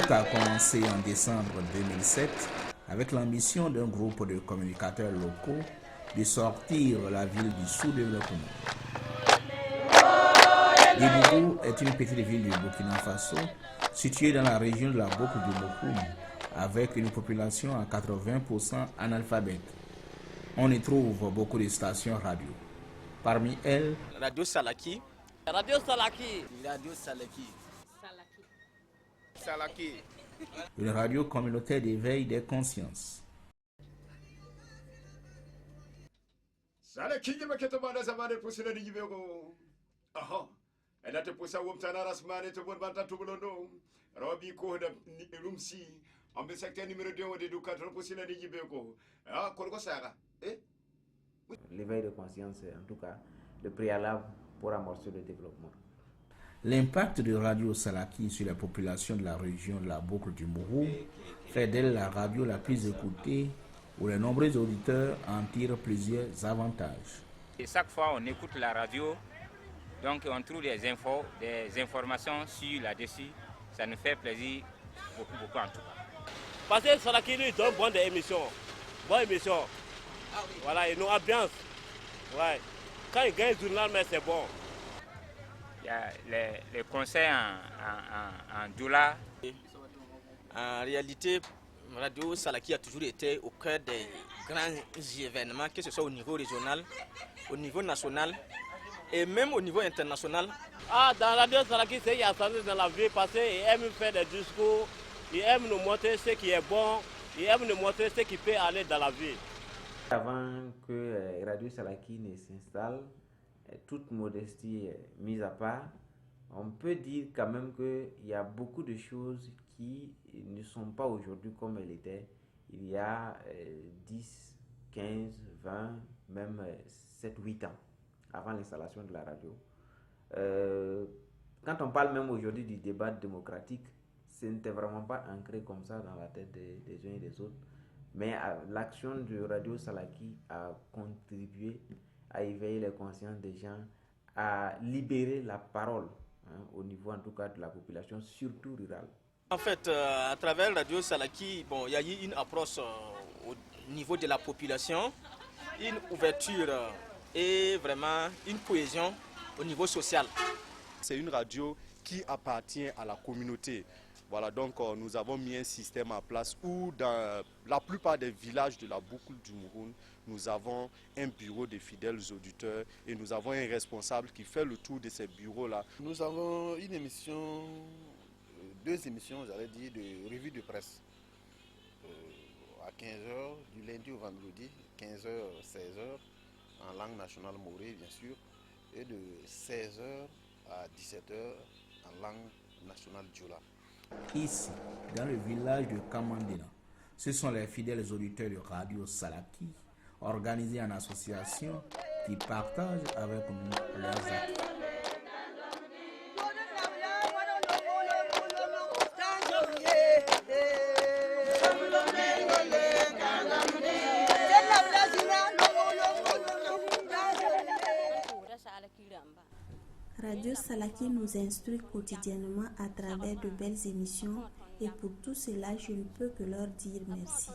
Tout a commencé en décembre 2007 avec l'ambition d'un groupe de communicateurs locaux de sortir la ville du sous-développement. Dibougou est une petite ville du Burkina Faso située dans la région de la boucle du Moukoum avec une population à 80% analphabète. On y trouve beaucoup de stations radio. Parmi elles, Radio Salaki. Radio Salaki. Radio Salaki. Salaki. Une radio communautaire d'éveil des consciences. Salaki maketobana zamane pusina ni jibego. Aha. Elate pusa wumtana rasmane to bon banta tubulondo. Robi ko da rumsi. Ambe secteur numéro 2 de Dukato pusina ni jibego. Ah kolko sara. L'éveil de conscience est en tout cas le préalable pour amorcer le développement. L'impact de Radio Salaki sur la population de la région de la boucle du Mourou fait d'elle la radio la plus écoutée où les nombreux auditeurs en tirent plusieurs avantages. Et chaque fois on écoute la radio, donc on trouve des informations sur là-dessus. Ça nous fait plaisir beaucoup en tout cas. Parce que Salaki lui donne bonne émission. Voilà, et nos ambiances. Ouais. Quand il gagne le journal, mais c'est bon. Il y a les conseils en dollars. En réalité, Radio Salaki a toujours été au cœur des grands événements, que ce soit au niveau régional, au niveau national et même au niveau international. Ah, dans Radio Salaki, c'est Yassane dans la vie parce qu'il aime faire des discours, il aime nous montrer ce qui est bon, il aime nous montrer ce qui peut aller dans la vie. Avant que Radio Salaki ne s'installe, toute modestie mise à part, on peut dire quand même qu'il y a beaucoup de choses qui ne sont pas aujourd'hui comme elles étaient il y a 10, 15, 20, même 7, 8 ans avant l'installation de la radio. Quand on parle même aujourd'hui du débat démocratique, ce n'était vraiment pas ancré comme ça dans la tête des uns et des autres. Mais l'action de Radio Salaki a contribué à éveiller les consciences des gens, à libérer la parole, au niveau en tout cas de la population, surtout rurale. En fait, à travers Radio Salaki, il y a eu une approche au niveau de la population, une ouverture et vraiment une cohésion au niveau social. C'est une radio qui appartient à la communauté. Voilà, donc nous avons mis un système en place où dans la plupart des villages de la boucle du Mouroun, nous avons un bureau de fidèles auditeurs et nous avons un responsable qui fait le tour de ces bureaux-là. Nous avons une émission, deux émissions, j'allais dire, de revue de presse. À 15h, du lundi au vendredi, 15h, 16h, en langue nationale morée, bien sûr, et de 16h à 17h en langue nationale djoula. Ici, dans le village de Kamandina, ce sont les fidèles auditeurs de Radio Salaki, organisés en association, qui partagent avec nous leurs actes. Radio Salaki nous instruit quotidiennement à travers de belles émissions et pour tout cela, je ne peux que leur dire merci.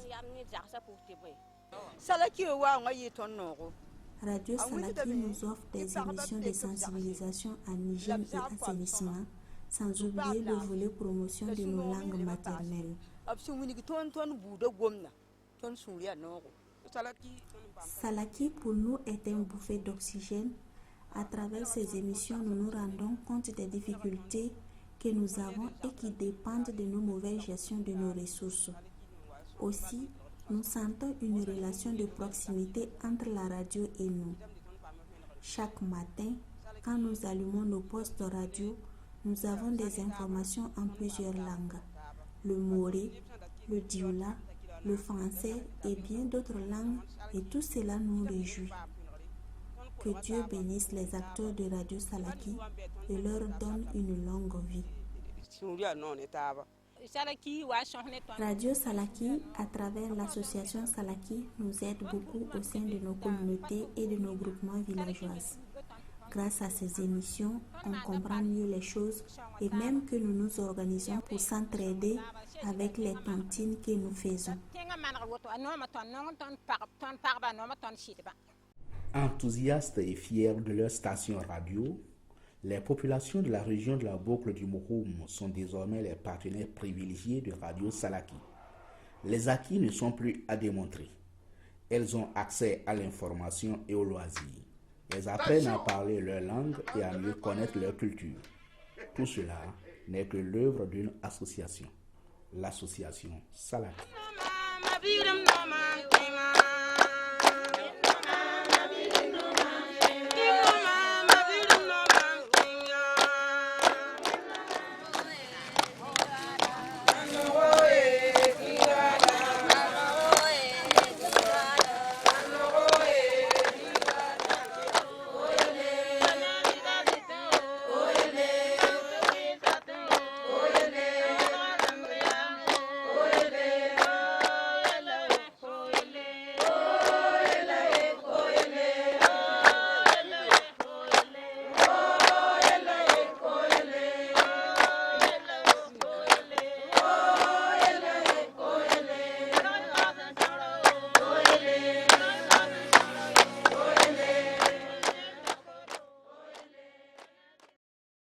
Radio Salaki nous offre des émissions de sensibilisation en hygiène et assainissement, sans oublier le volet promotion de nos langues maternelles. Salaki pour nous est un bouffet d'oxygène. À travers ces émissions, nous nous rendons compte des difficultés que nous avons et qui dépendent de nos mauvaises gestions de nos ressources. Aussi, nous sentons une relation de proximité entre la radio et nous. Chaque matin, quand nous allumons nos postes de radio, nous avons des informations en plusieurs langues. Le moré, le dioula, le français et bien d'autres langues, et tout cela nous réjouit. Que Dieu bénisse les acteurs de Radio Salaki et leur donne une longue vie. Radio Salaki, à travers l'association Salaki, nous aide beaucoup au sein de nos communautés et de nos groupements villageois. Grâce à ces émissions, on comprend mieux les choses et même que nous nous organisons pour s'entraider avec les tontines que nous faisons. Enthousiastes et fiers de leur station radio, les populations de la région de la boucle du Mouroum sont désormais les partenaires privilégiés de Radio Salaki. Les acquis ne sont plus à démontrer. Elles ont accès à l'information et aux loisirs. Elles apprennent à parler leur langue et à mieux connaître leur culture. Tout cela n'est que l'œuvre d'une association, l'association Salaki.